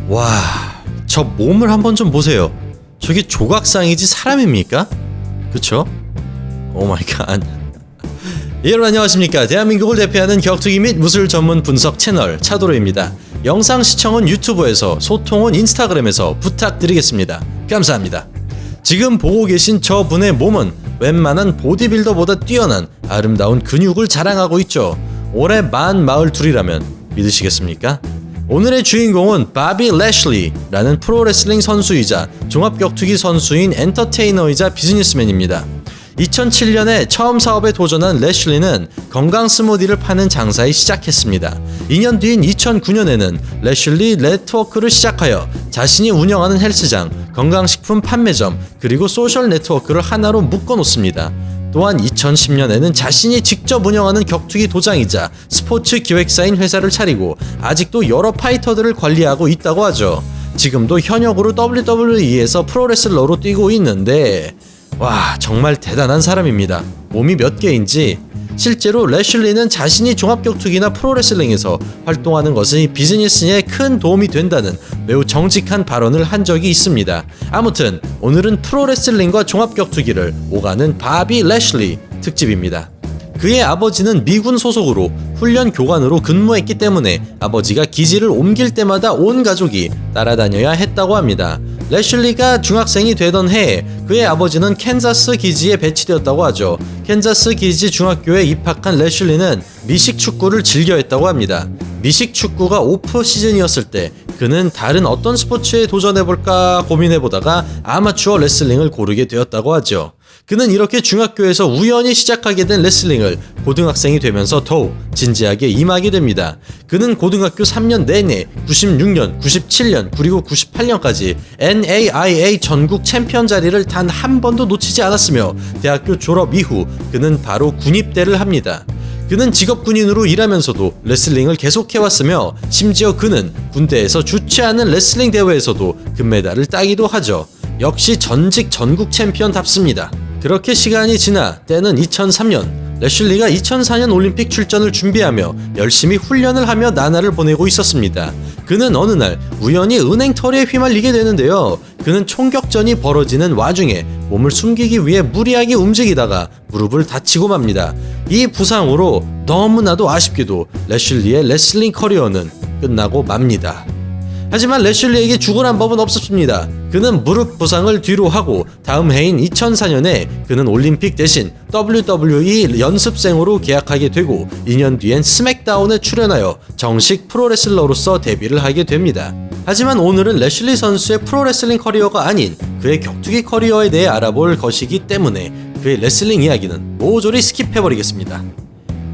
와, 저 몸을 한번 좀 보세요. 저게 조각상이지 사람입니까? 그쵸? 오 마이 갓. 여러분 안녕하십니까. 대한민국을 대표하는 격투기 및 무술 전문 분석 채널 차도로입니다. 영상 시청은 유튜브에서, 소통은 인스타그램에서 부탁드리겠습니다. 감사합니다. 지금 보고 계신 저분의 몸은 웬만한 보디빌더보다 뛰어난 아름다운 근육을 자랑하고 있죠. 올해 만 42이라면 믿으시겠습니까? 오늘의 주인공은 바비 래슐리라는 프로레슬링 선수이자 종합격투기 선수인 엔터테이너이자 비즈니스맨입니다. 2007년에 처음 사업에 도전한 래슐리는 건강 스무디를 파는 장사에 시작했습니다. 2년 뒤인 2009년에는 래슐리 네트워크를 시작하여 자신이 운영하는 헬스장, 건강식품 판매점, 그리고 소셜 네트워크를 하나로 묶어놓습니다. 또한 2010년에는 자신이 직접 운영하는 격투기 도장이자 스포츠 기획사인 회사를 차리고 아직도 여러 파이터들을 관리하고 있다고 하죠. 지금도 현역으로 WWE에서 프로레슬러로 뛰고 있는데 와, 정말 대단한 사람입니다. 몸이 몇 개인지. 실제로 래슐리는 자신이 종합격투기나 프로레슬링에서 활동하는 것이 비즈니스에 큰 도움이 된다는 매우 정직한 발언을 한 적이 있습니다. 아무튼 오늘은 프로레슬링과 종합격투기를 오가는 바비 래슐리 특집입니다. 그의 아버지는 미군 소속으로 훈련 교관으로 근무했기 때문에 아버지가 기지를 옮길 때마다 온 가족이 따라다녀야 했다고 합니다. 래슐리가 중학생이 되던 해에 그의 아버지는 캔자스 기지에 배치되었다고 하죠. 캔자스 기지 중학교에 입학한 래슐리는 미식 축구를 즐겨 했다고 합니다. 미식 축구가 오프 시즌이었을 때 그는 다른 어떤 스포츠에 도전해볼까 고민해보다가 아마추어 레슬링을 고르게 되었다고 하죠. 그는 이렇게 중학교에서 우연히 시작하게 된 레슬링을 고등학생이 되면서 더욱 진지하게 임하게 됩니다. 그는 고등학교 3년 내내 96년, 97년, 그리고 98년까지 NAIA 전국 챔피언 자리를 단 한 번도 놓치지 않았으며 대학교 졸업 이후 그는 바로 군입대를 합니다. 그는 직업군인으로 일하면서도 레슬링을 계속해왔으며 심지어 그는 군대에서 주최하는 레슬링 대회에서도 금메달을 따기도 하죠. 역시 전직 전국 챔피언답습니다. 그렇게 시간이 지나 때는 2003년 래슐리가 2004년 올림픽 출전을 준비하며 열심히 훈련을 하며 나날을 보내고 있었습니다. 그는 어느 날 우연히 은행털이에 휘말리게 되는데요. 그는 총격전이 벌어지는 와중에 몸을 숨기기 위해 무리하게 움직이다가 무릎을 다치고 맙니다. 이 부상으로 너무나도 아쉽게도 래슐리의 레슬링 커리어는 끝나고 맙니다. 하지만 래슐리에게 죽으란 법은 없었습니다. 그는 무릎 부상을 뒤로 하고 다음 해인 2004년에 그는 올림픽 대신 WWE 연습생으로 계약하게 되고 2년 뒤엔 스맥다운에 출연하여 정식 프로레슬러로서 데뷔를 하게 됩니다. 하지만 오늘은 래슐리 선수의 프로레슬링 커리어가 아닌 그의 격투기 커리어에 대해 알아볼 것이기 때문에 그의 레슬링 이야기는 모조리 스킵해버리겠습니다.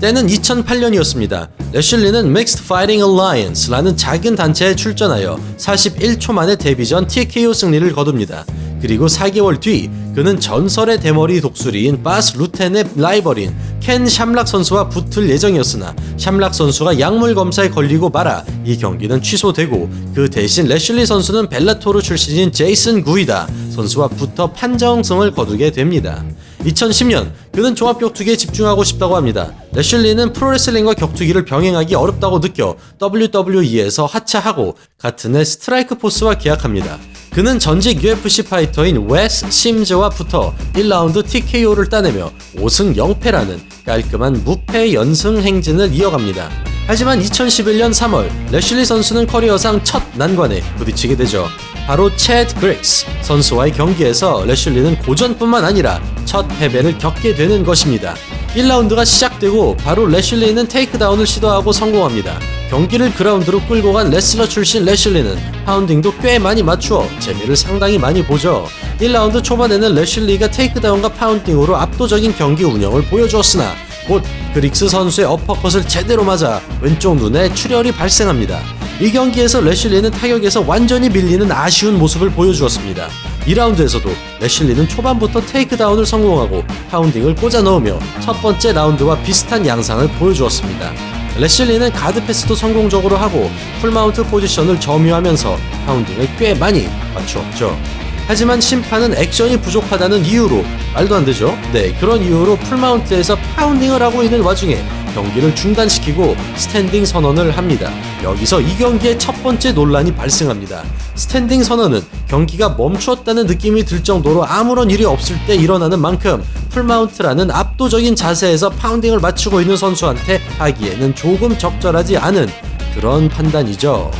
때는 2008년이었습니다. 래슐리는 Mixed Fighting Alliance라는 작은 단체에 출전하여 41초 만에 데뷔전 TKO 승리를 거둡니다. 그리고 4개월 뒤 그는 전설의 대머리 독수리인 바스 루텐의 라이벌인 켄 샴락 선수와 붙을 예정이었으나 샴락 선수가 약물 검사에 걸리고 말아 이 경기는 취소되고 그 대신 래슐리 선수는 벨라토르 출신인 제이슨 구이다 선수와 붙어 판정승을 거두게 됩니다. 2010년 그는 종합격투기에 집중하고 싶다고 합니다. 래슐리는 프로레슬링과 격투기를 병행하기 어렵다고 느껴 WWE에서 하차하고 같은 해 스트라이크 포스와 계약합니다. 그는 전직 UFC 파이터인 웨스 심즈와 붙어 1라운드 TKO를 따내며 5승 0패라는 깔끔한 무패 연승 행진을 이어갑니다. 하지만 2011년 3월 래슐리 선수는 커리어상 첫 난관에 부딪히게 되죠. 바로 채드 그렉스 선수와의 경기에서 래슐리는 고전뿐만 아니라 첫 패배를 겪게 되는 것입니다. 1라운드가 시작되고 바로 래슐리는 테이크다운을 시도하고 성공합니다. 경기를 그라운드로 끌고 간 레슬러 출신 래슐리는 파운딩도 꽤 많이 맞추어 재미를 상당히 많이 보죠. 1라운드 초반에는 래슐리가 테이크다운과 파운딩으로 압도적인 경기 운영을 보여주었으나 곧 그릭스 선수의 어퍼컷을 제대로 맞아 왼쪽 눈에 출혈이 발생합니다. 이 경기에서 래슐리는 타격에서 완전히 밀리는 아쉬운 모습을 보여주었습니다. 2라운드에서도 래슐리는 초반부터 테이크다운을 성공하고 파운딩을 꽂아 넣으며 첫 번째 라운드와 비슷한 양상을 보여주었습니다. 래슐리는 가드 패스도 성공적으로 하고 풀마운트 포지션을 점유하면서 파운딩을 꽤 많이 맞추었죠. 하지만 심판은 액션이 부족하다는 이유로 말도 안 되죠? 네, 그런 이유로 풀마운트에서 파운딩을 하고 있는 와중에 경기를 중단시키고 스탠딩 선언을 합니다. 여기서 이 경기의 첫 번째 논란이 발생합니다. 스탠딩 선언은 경기가 멈추었다는 느낌이 들 정도로 아무런 일이 없을 때 일어나는 만큼 풀마운트라는 압도적인 자세에서 파운딩을 맞추고 있는 선수한테 하기에는 조금 적절하지 않은 그런 판단이죠.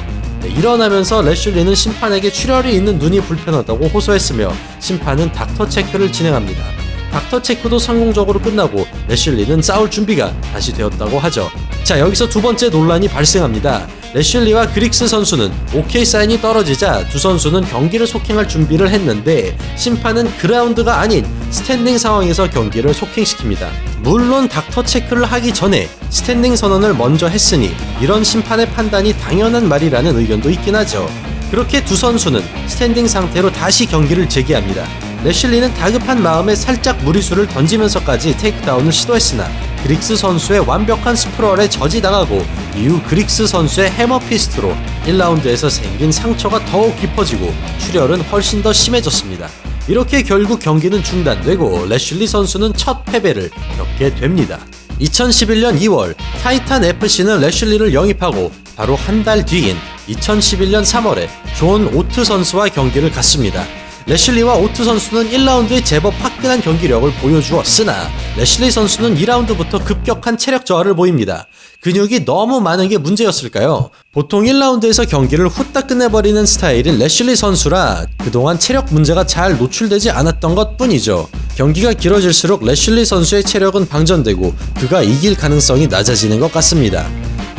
일어나면서 래슐리는 심판에게 출혈이 있는 눈이 불편하다고 호소했으며 심판은 닥터 체크를 진행합니다. 닥터 체크도 성공적으로 끝나고 래슐리는 싸울 준비가 다시 되었다고 하죠. 자, 여기서 두 번째 논란이 발생합니다. 래슐리와 그릭스 선수는 오케이 사인이 떨어지자 두 선수는 경기를 속행할 준비를 했는데 심판은 그라운드가 아닌 스탠딩 상황에서 경기를 속행시킵니다. 물론 닥터 체크를 하기 전에 스탠딩 선언을 먼저 했으니 이런 심판의 판단이 당연한 말이라는 의견도 있긴 하죠. 그렇게 두 선수는 스탠딩 상태로 다시 경기를 재개합니다. 래슐리는 다급한 마음에 살짝 무리수를 던지면서까지 테이크다운을 시도했으나 그릭스 선수의 완벽한 스프럴에 저지당하고 이후 그릭스 선수의 해머피스트로 1라운드에서 생긴 상처가 더욱 깊어지고 출혈은 훨씬 더 심해졌습니다. 이렇게 결국 경기는 중단되고 래슐리 선수는 첫 패배를 겪게 됩니다. 2011년 2월 타이탄 FC는 래슐리를 영입하고 바로 한 달 뒤인 2011년 3월에 존 오트 선수와 경기를 갖습니다. 래슐리와 오트 선수는 1라운드에 제법 화끈한 경기력을 보여주었으나 래슐리 선수는 2라운드부터 급격한 체력 저하를 보입니다. 근육이 너무 많은 게 문제였을까요? 보통 1라운드에서 경기를 후딱 끝내버리는 스타일인 래슐리 선수라 그동안 체력 문제가 잘 노출되지 않았던 것 뿐이죠. 경기가 길어질수록 래슐리 선수의 체력은 방전되고 그가 이길 가능성이 낮아지는 것 같습니다.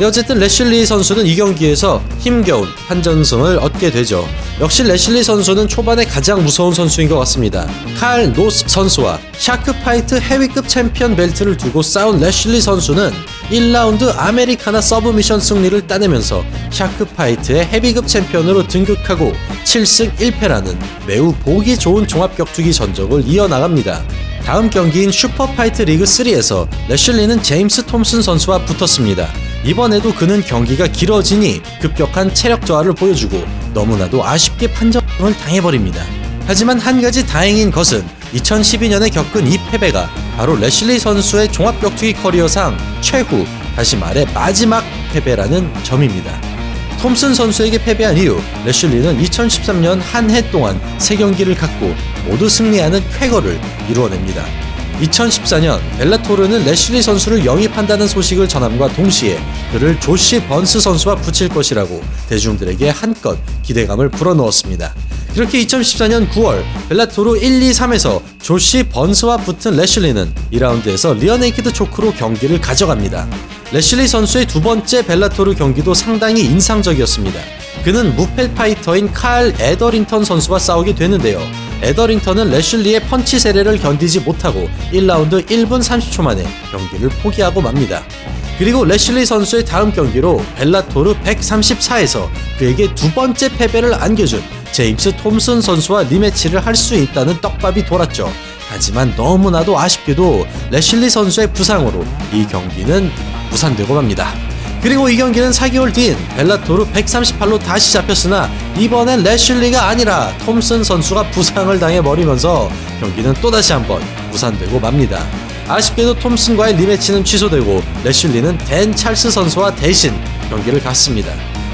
어쨌든 래슐리 선수는 이 경기에서 힘겨운 판정승을 얻게 되죠. 역시 래슐리 선수는 초반에 가장 무서운 선수인 것 같습니다. 칼 노스 선수와 샤크파이트 헤비급 챔피언 벨트를 두고 싸운 래슐리 선수는 1라운드 아메리카나 서브미션 승리를 따내면서 샤크파이트의 헤비급 챔피언으로 등극하고 7승 1패라는 매우 보기 좋은 종합격투기 전적을 이어나갑니다. 다음 경기인 슈퍼파이트 리그 3에서 래슐리는 제임스 톰슨 선수와 붙었습니다. 이번에도 그는 경기가 길어지니 급격한 체력 저하를 보여주고 너무나도 아쉽게 판정을 당해버립니다. 하지만 한 가지 다행인 것은 2012년에 겪은 이 패배가 바로 래슐리 선수의 종합격투기 커리어상 최후, 다시 말해 마지막 패배라는 점입니다. 톰슨 선수에게 패배한 이후 래슐리는 2013년 한 해 동안 3경기를 갖고 모두 승리하는 쾌거를 이루어냅니다. 2014년 벨라토르는 래슐리 선수를 영입한다는 소식을 전함과 동시에 그를 조시 번스 선수와 붙일 것이라고 대중들에게 한껏 기대감을 불어넣었습니다. 그렇게 2014년 9월 벨라토르 1, 2, 3에서 조시 번스와 붙은 래슐리는 2라운드에서 리어네이키드 초크로 경기를 가져갑니다. 래슐리 선수의 두 번째 벨라토르 경기도 상당히 인상적이었습니다. 그는 무패 파이터인 칼 에더링턴 선수와 싸우게 되는데요. 에더링턴은 래슐리의 펀치 세례를 견디지 못하고 1라운드 1분 30초 만에 경기를 포기하고 맙니다. 그리고 래슐리 선수의 다음 경기로 벨라토르 134에서 그에게 두 번째 패배를 안겨준 제임스 톰슨 선수와 리매치를 할 수 있다는 떡밥이 돌았죠. 하지만 너무나도 아쉽게도 래슐리 선수의 부상으로 이 경기는 무산되고 맙니다. 그리고 이 경기는 4개월 뒤인 벨라토르 138로 다시 잡혔으나 이번엔 래슐리가 아니라 톰슨 선수가 부상을 당해버리면서 경기는 또다시 한번 무산되고 맙니다. 아쉽게도 톰슨과의 리매치는 취소되고 래슐리는 댄 찰스 선수와 대신 경기를 갖습니다.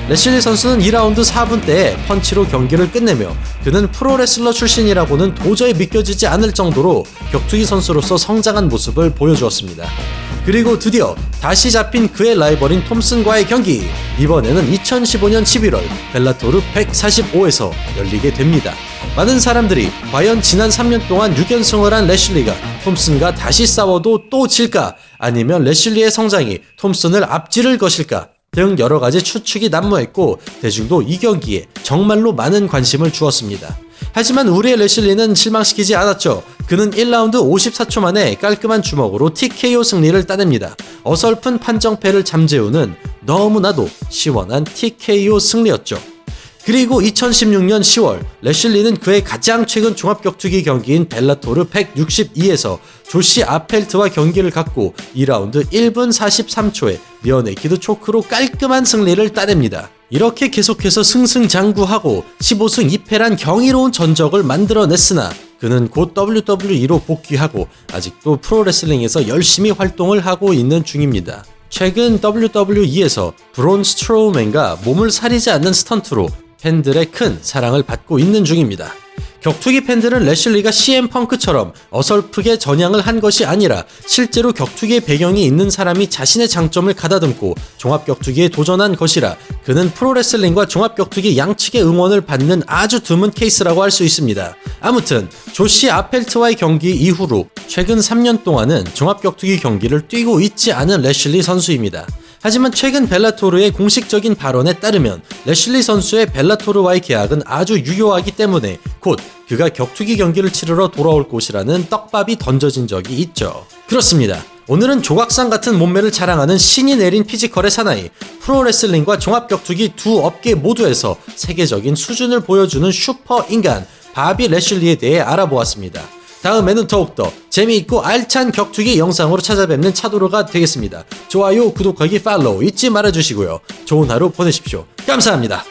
래슐리 선수는 2라운드 4분 때에 펀치로 경기를 끝내며 그는 프로레슬러 출신이라고는 도저히 믿겨지지 않을 정도로 격투기 선수로서 성장한 모습을 보여주었습니다. 그리고 드디어 다시 잡힌 그의 라이벌인 톰슨과의 경기, 이번에는 2015년 11월 벨라토르 145에서 열리게 됩니다. 많은 사람들이 과연 지난 3년 동안 6연승을 한 래슐리가 톰슨과 다시 싸워도 또 질까? 아니면 래슐리의 성장이 톰슨을 앞지를 것일까? 등 여러가지 추측이 난무했고 대중도 이 경기에 정말로 많은 관심을 주었습니다. 하지만 우리의 래슐리는 실망시키지 않았죠. 그는 1라운드 54초 만에 깔끔한 주먹으로 TKO 승리를 따냅니다. 어설픈 판정패를 잠재우는 너무나도 시원한 TKO 승리였죠. 그리고 2016년 10월 래슐리는 그의 가장 최근 종합격투기 경기인 벨라토르 162에서 조시 아펠트와 경기를 갖고 2라운드 1분 43초에 리어네이키드 초크로 깔끔한 승리를 따냅니다. 이렇게 계속해서 승승장구하고 15승 2패란 경이로운 전적을 만들어냈으나 그는 곧 WWE로 복귀하고 아직도 프로레슬링에서 열심히 활동을 하고 있는 중입니다. 최근 WWE에서 브론 스트로우맨과 몸을 사리지 않는 스턴트로 팬들의 큰 사랑을 받고 있는 중입니다. 격투기 팬들은 래슐리가 CM 펑크처럼 어설프게 전향을 한 것이 아니라 실제로 격투기의 배경이 있는 사람이 자신의 장점을 가다듬고 종합격투기에 도전한 것이라 그는 프로레슬링과 종합격투기 양측의 응원을 받는 아주 드문 케이스라고 할 수 있습니다. 아무튼 조시 아펠트와의 경기 이후로 최근 3년 동안은 종합격투기 경기를 뛰고 있지 않은 래슐리 선수입니다. 하지만 최근 벨라토르의 공식적인 발언에 따르면 래슐리 선수의 벨라토르와의 계약은 아주 유효하기 때문에 곧 그가 격투기 경기를 치르러 돌아올 것이라는 떡밥이 던져진 적이 있죠. 그렇습니다. 오늘은 조각상 같은 몸매를 자랑하는 신이 내린 피지컬의 사나이, 프로레슬링과 종합격투기 두 업계 모두에서 세계적인 수준을 보여주는 슈퍼 인간 바비 래슐리에 대해 알아보았습니다. 다음에는 더욱더 재미있고 알찬 격투기 영상으로 찾아뵙는 차도로가 되겠습니다. 좋아요, 구독하기, 팔로우 잊지 말아주시고요. 좋은 하루 보내십시오. 감사합니다.